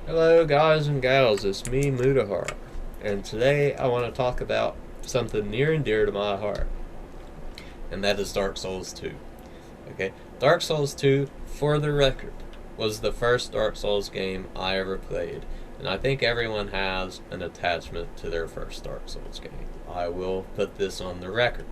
Hello, guys and gals. It's me, Mudahar, and today I want to talk about something near and dear to my heart, and that is Dark Souls 2. Okay, Dark Souls 2, for the record, was the first Dark Souls game I ever played, and I think everyone has an attachment to their first Dark Souls game. I will put this on the record.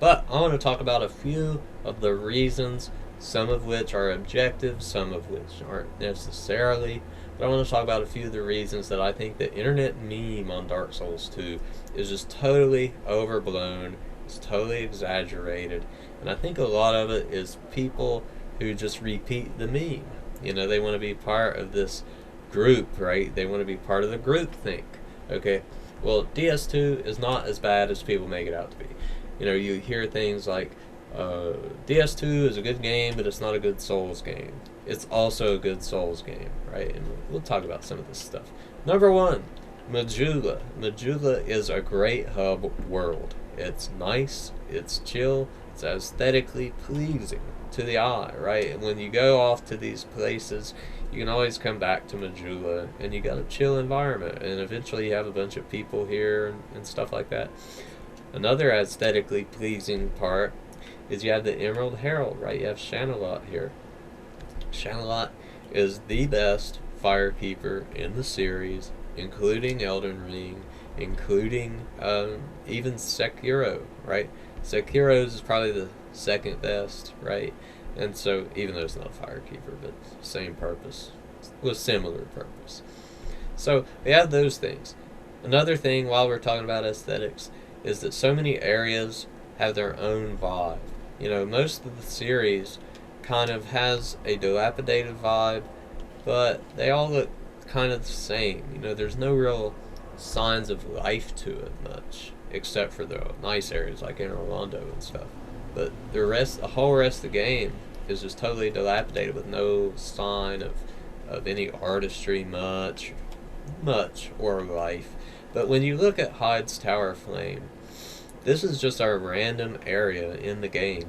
But I want to talk about a few of the reasons, some of which are objective, some of which aren't necessarily. But I want to talk about a few of the reasons that I think the internet meme on Dark Souls 2 is just totally overblown, it's totally exaggerated, and I think a lot of it is people who just repeat the meme. You know, they want to be part of this group, right? They want to be part of the group think. Okay, well, DS2 is not as bad as people make it out to be. You know, you hear things like, DS2 is a good game, but it's not a good Souls game. It's also a good Souls game, right? And we'll talk about some of this stuff. Number one, Majula. Majula is a great hub world. It's nice, it's chill, it's aesthetically pleasing to the eye, right? And when you go off to these places, you can always come back to Majula, and you got a chill environment, and eventually you have a bunch of people here and stuff like that. Another aesthetically pleasing part is you have the Emerald Herald, right? You have Shanalot here. Shanalot is the best firekeeper in the series, including Elden Ring, including even Sekiro, right? Sekiro's is probably the second best, right? And so, even though it's not a firekeeper, but same purpose, with similar purpose. So, we have those things. Another thing, while we're talking about aesthetics, is that so many areas have their own vibe. You know, most of the series kind of has a dilapidated vibe, but they all look kind of the same. You know, there's no real signs of life to it much, except for the nice areas like in Orlando and stuff. But the whole rest of the game is just totally dilapidated with no sign of any artistry much or life. But when you look at Hyde's Tower of Flame, this is just our random area in the game.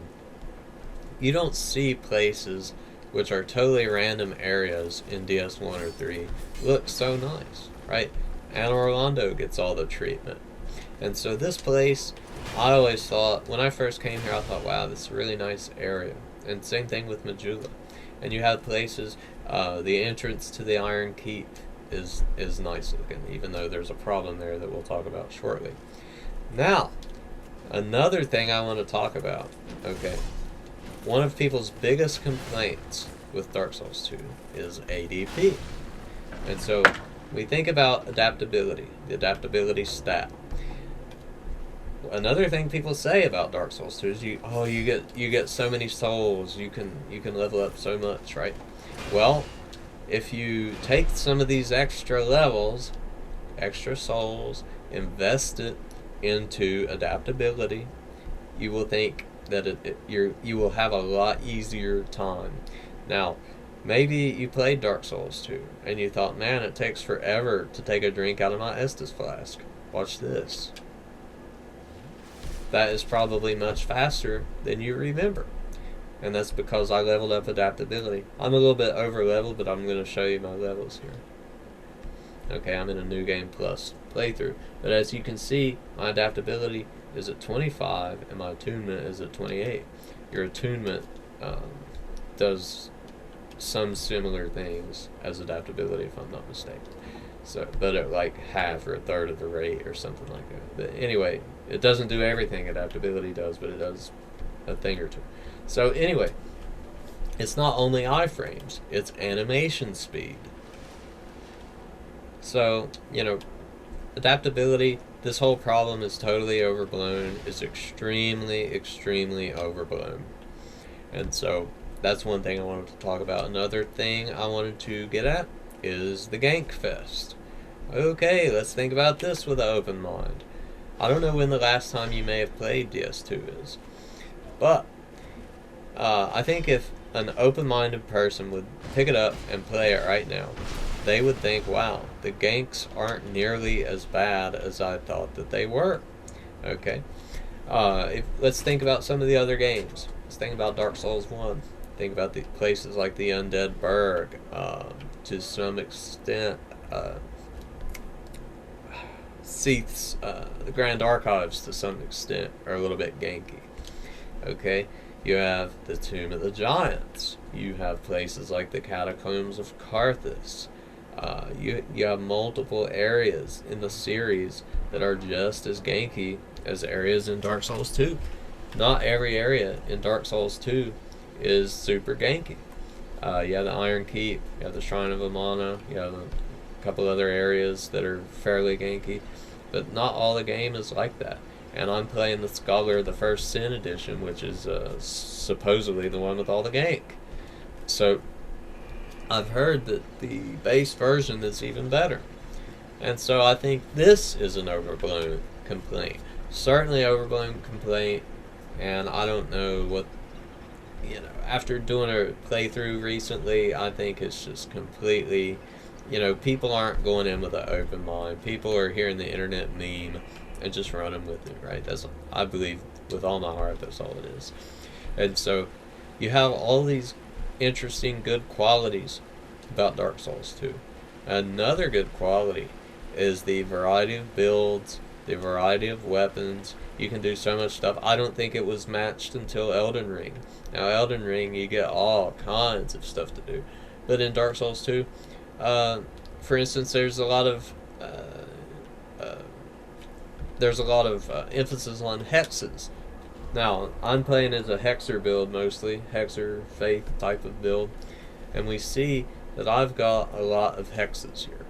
You don't see places which are totally random areas in DS1 or 3 look so nice, right? And Orlando gets all the treatment. And so this place, I always thought, when I first came here, I thought, wow, this is a really nice area. And same thing with Majula. And you have places, the entrance to the Iron Keep is nice looking, even though there's a problem there that we'll talk about shortly. Now, another thing I want to talk about, okay, one of people's biggest complaints with Dark Souls 2 is ADP. And so we think about adaptability, the adaptability stat. Another thing people say about Dark Souls 2 is you get so many souls, you can level up so much, right? Well, if you take some of these extra levels, extra souls, invest it into adaptability, you will think that you will have a lot easier time. Now, maybe you played Dark Souls 2 and you thought, man, it takes forever to take a drink out of my Estus flask. Watch this. That is probably much faster than you remember. And that's because I leveled up adaptability. I'm a little bit over leveled, but I'm going to show you my levels here. Okay, I'm in a New Game Plus playthrough. But as you can see, my adaptability is at 25 and my attunement is at 28. Your attunement does some similar things as adaptability, if I'm not mistaken. So, but at like half or a third of the rate or something like that. But anyway, it doesn't do everything adaptability does, but it does a thing or two. So anyway, it's not only iframes, it's animation speed. So, you know, adaptability, this whole problem is totally overblown. It's extremely, extremely overblown. And so, that's one thing I wanted to talk about. Another thing I wanted to get at is the Gank Fest. Okay, let's think about this with an open mind. I don't know when the last time you may have played DS2 is, but I think if an open-minded person would pick it up and play it right now, they would think, wow, the ganks aren't nearly as bad as I thought that they were. Okay? Let's think about some of the other games. Let's think about Dark Souls 1. Think about the places like the Undead Burg, to some extent, Seath's, the Grand Archives to some extent are a little bit ganky. Okay, you have the Tomb of the Giants. You have places like the Catacombs of Carthus. You have multiple areas in the series that are just as ganky as areas in Dark Souls 2. Not every area in Dark Souls 2 is super ganky. You have the Iron Keep, you have the Shrine of Amana, you have a couple other areas that are fairly ganky, but not all the game is like that. And I'm playing the Scholar of the First Sin edition, which is supposedly the one with all the gank. So I've heard that the base version is even better. And so I think this is an overblown complaint. Certainly overblown complaint, and I don't know what, after doing a playthrough recently, I think it's just completely, people aren't going in with an open mind. People are hearing the internet meme and just running with it, right? That's, I believe with all my heart, that's all it is. And so you have all these interesting, good qualities about Dark Souls 2. Another good quality is the variety of builds, the variety of weapons. You can do so much stuff. I don't think it was matched until Elden Ring. Now, Elden Ring, you get all kinds of stuff to do. But in Dark Souls 2, for instance, there's a lot of emphasis on hexes. Now, I'm playing as a hexer build mostly, hexer faith type of build, and we see that I've got a lot of hexes here,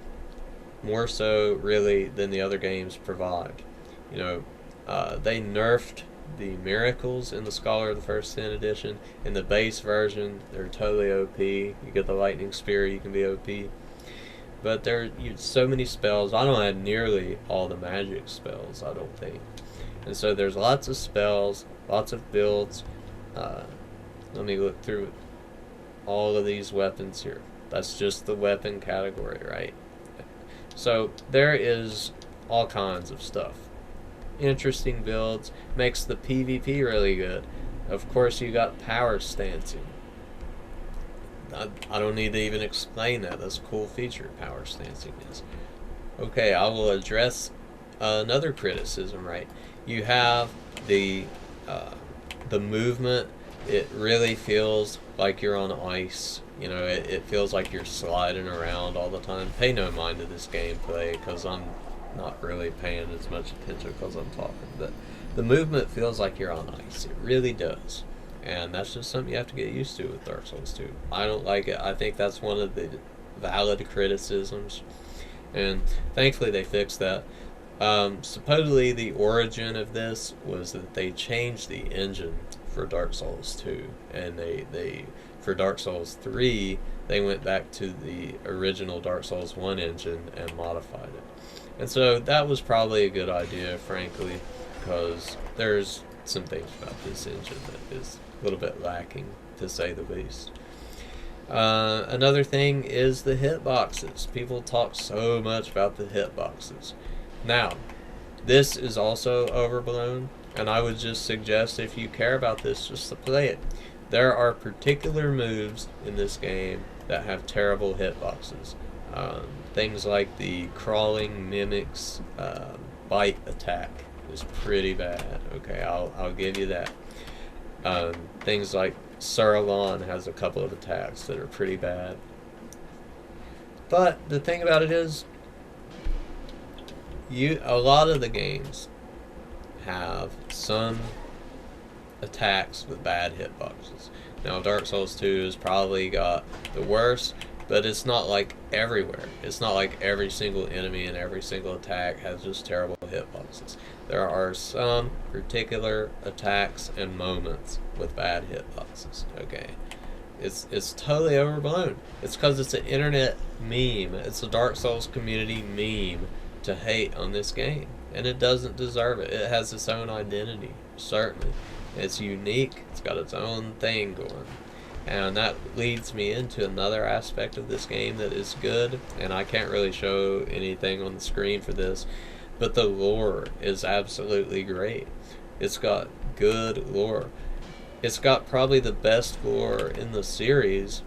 more so really than the other games provide. They nerfed the miracles in the Scholar of the First Sin edition. In the base version, they're totally OP. You get the lightning spear, you can be OP. But there are so many spells. I don't have nearly all the magic spells, I don't think. And so there's lots of spells, lots of builds. Let me look through all of these weapons here. That's just the weapon category, right? So there is all kinds of stuff. Interesting builds. Makes the PvP really good. Of course, you got power stancing. I don't need to even explain that. That's a cool feature, power stancing is. Okay, I will address another criticism, right? You have the movement. It really feels like you're on ice. It feels like you're sliding around all the time. Pay no mind to this gameplay, because I'm not really paying as much attention because I'm talking. But the movement feels like you're on ice. It really does. And that's just something you have to get used to with Dark Souls 2. I don't like it. I think that's one of the valid criticisms. And thankfully they fixed that. Supposedly the origin of this was that they changed the engine for Dark Souls 2. And they for Dark Souls 3, they went back to the original Dark Souls 1 engine and modified it. And so that was probably a good idea, frankly, because there's some things about this engine that is a little bit lacking, to say the least. Another thing is the hitboxes. People talk so much about the hitboxes. Now, this is also overblown, and I would just suggest, if you care about this, just to play it. There are particular moves in this game that have terrible hitboxes. Things like the crawling mimics bite attack is pretty bad. Okay, I'll give you that. Things like Suralon has a couple of attacks that are pretty bad. But the thing about it is, a lot of the games have some attacks with bad hitboxes. Now, Dark Souls 2 has probably got the worst, but it's not like everywhere. It's not like every single enemy and every single attack has just terrible hitboxes. There are some particular attacks and moments with bad hitboxes, okay? It's totally overblown. It's because it's an internet meme. It's a Dark Souls community meme to hate on this game. And it doesn't deserve it. It has its own identity, certainly. It's unique. It's got its own thing going. And that leads me into another aspect of this game that is good. And I can't really show anything on the screen for this. But the lore is absolutely great. It's got good lore. It's got probably the best lore in the series,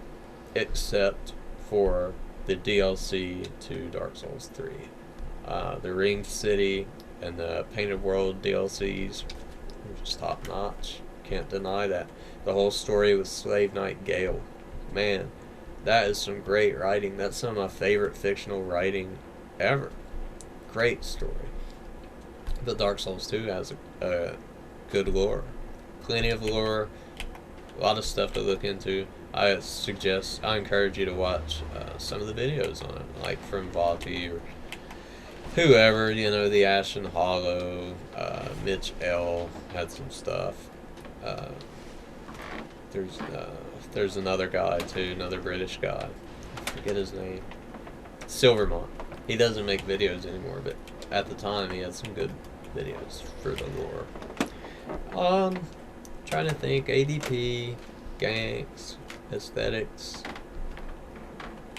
except for the DLC to Dark Souls 3. The Ringed City and the Painted World DLCs were just top notch. Can't deny that. The whole story with Slave Knight Gale. Man, that is some great writing. That's some of my favorite fictional writing ever. Great story. But Dark Souls 2 has a good lore. Plenty of lore. A lot of stuff to look into. I encourage you to watch some of the videos on it, like from Vati or whoever, the Ashen Hollow, Mitch L. had some stuff. There's another guy too, another British guy. I forget his name. Silvermont. He doesn't make videos anymore, but at the time he had some good videos for the lore. Trying to think. ADP, ganks, aesthetics.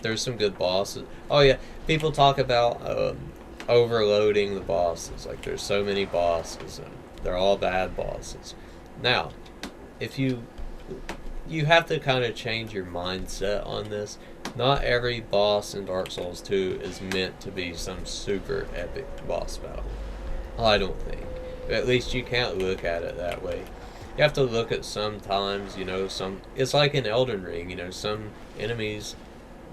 There's some good bosses. Oh yeah, people talk about overloading the bosses. Like there's so many bosses and they're all bad bosses. Now, if you have to kind of change your mindset on this. Not every boss in Dark Souls 2 is meant to be some super epic boss battle. I don't think. At least you can't look at it that way. You have to look at sometimes, it's like in Elden Ring, some enemies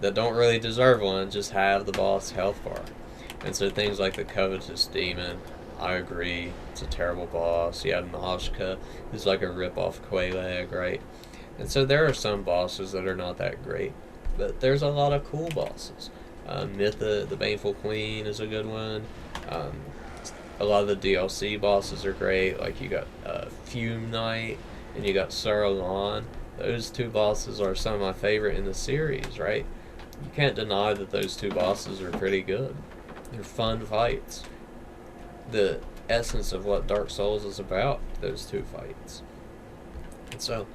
that don't really deserve one just have the boss health bar. And so things like the Covetous Demon, I agree, it's a terrible boss. You have Noshka, who's like a rip-off Quelaag, right? And so there are some bosses that are not that great, but there's a lot of cool bosses. Mytha, the Baneful Queen, is a good one. A lot of the DLC bosses are great. Like you got Fume Knight and you got Saruman. Those two bosses are some of my favorite in the series, right? You can't deny that those two bosses are pretty good. They're fun fights. The essence of what Dark Souls is about, those two fights. And so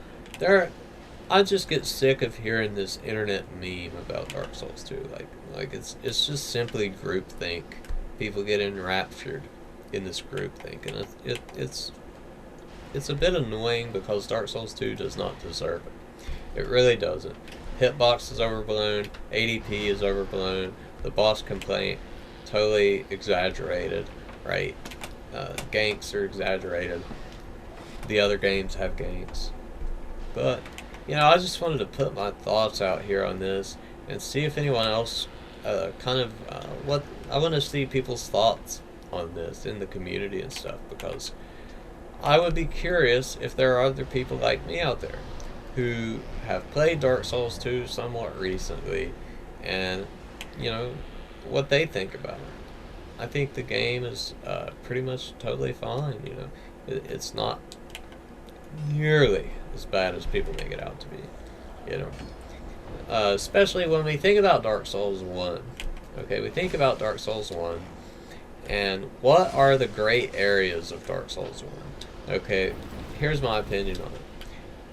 I just get sick of hearing this internet meme about Dark Souls 2. Like it's just simply groupthink. People get enraptured in this groupthink, and it's a bit annoying because Dark Souls 2 does not deserve it. It really doesn't. Hitbox is overblown. ADP is overblown. The boss complaint, totally exaggerated, right? Ganks are exaggerated. The other games have ganks. But, I just wanted to put my thoughts out here on this and see if anyone else I want to see people's thoughts on this in the community and stuff, because I would be curious if there are other people like me out there who have played Dark Souls 2 somewhat recently and, what they think about it. I think the game is pretty much totally fine, It's not nearly as bad as people make it out to be, especially when we think about Dark Souls 1. Okay, we think about Dark Souls 1, and what are the great areas of Dark Souls 1? Okay, here's my opinion on it.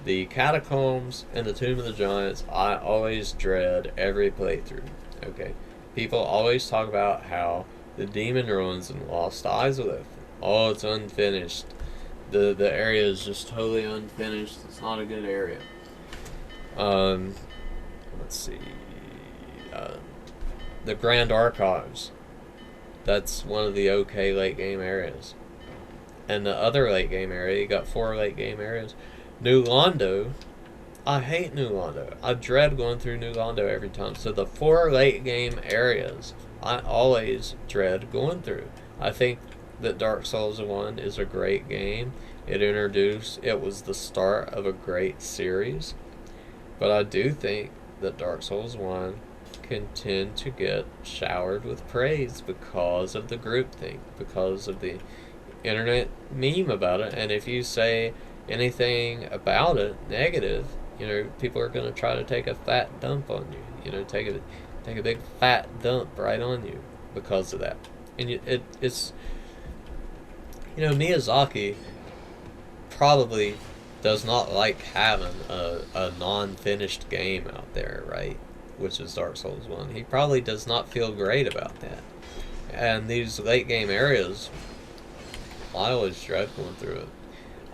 The Catacombs and the Tomb of the Giants, I always dread every playthrough. Okay, people always talk about how the Demon Ruins and Lost Izalith, it's unfinished. The area is just totally unfinished. It's not a good area. Let's see. The Grand Archives. That's one of the okay late game areas. And the other late game area, you got 4 late game areas. New Londo. I hate New Londo. I dread going through New Londo every time. So the 4 late game areas, I always dread going through. I think that Dark Souls 1 is a great game. It was the start of a great series. But I do think that Dark Souls 1 can tend to get showered with praise because of the groupthink, because of the internet meme about it. And if you say anything about it negative, people are going to try to take a fat dump on you. Take a big fat dump right on you because of that. And it's Miyazaki probably does not like having a non-finished game out there, right? Which is Dark Souls 1. He probably does not feel great about that. And these late game areas, I always dread going through it.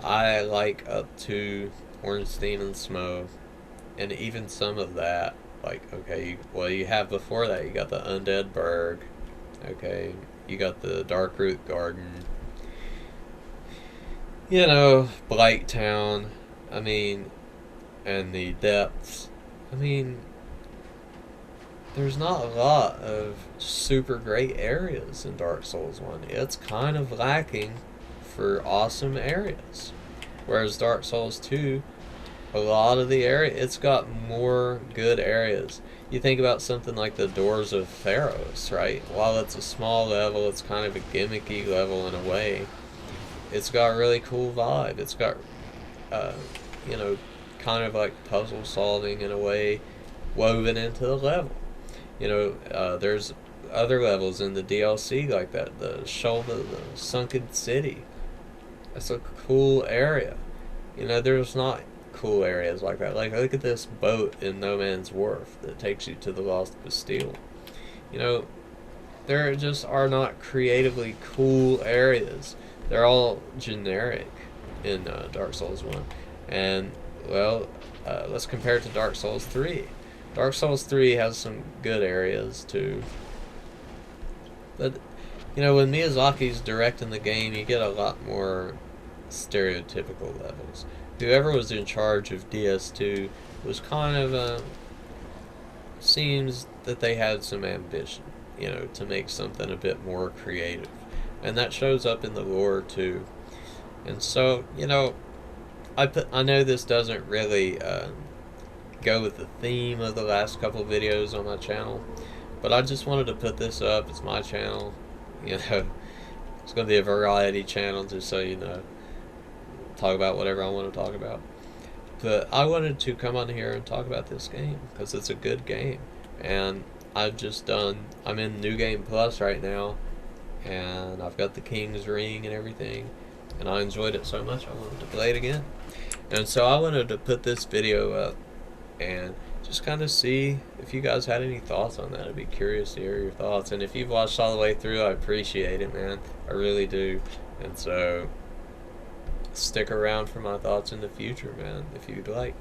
I like up to Ornstein and Smough, and even some of that Like, okay, well, you have before that, you got the Undead Burg, okay, you got the Darkroot Garden, you know, Blighttown, I mean, and the Depths. I mean, there's not a lot of super great areas in Dark Souls 1. It's kind of lacking for awesome areas. Whereas Dark Souls 2, a lot of the area, it's got more good areas. You think about something like the Doors of Theros, right? While it's a small level, it's kind of a gimmicky level in a way. It's got a really cool vibe. It's got, you know, kind of like puzzle solving in a way woven into the level. You know, there's other levels in the DLC like that. The Shoulder, the Sunken City. That's a cool area. You know, there's not cool areas like that. Like, look at this boat in No Man's Wharf that takes you to the Lost Bastille. You know, there just are not creatively cool areas. They're all generic in Dark Souls 1. And, well, let's compare it to Dark Souls 3. Dark Souls 3 has some good areas too. But, you know, when Miyazaki's directing the game, you get a lot more stereotypical levels. Whoever was in charge of DS2 was kind of, seems that they had some ambition, you know, to make something a bit more creative. And that shows up in the lore too. And so, you know, I know this doesn't really go with the theme of the last couple of videos on my channel, but I just wanted to put this up. It's my channel, you know. It's going to be a variety channel, just so you know. Talk about whatever I want to talk about. But I wanted to come on here and talk about this game because it's a good game. And I'm in New Game Plus right now, and I've got the King's Ring and everything, and I enjoyed it so much I wanted to play it again. And so I wanted to put this video up and just kind of see if you guys had any thoughts on that. I'd be curious to hear your thoughts, and if you've watched all the way through, I appreciate it, man. I really do. And so stick around for my thoughts in the future, man, if you'd like.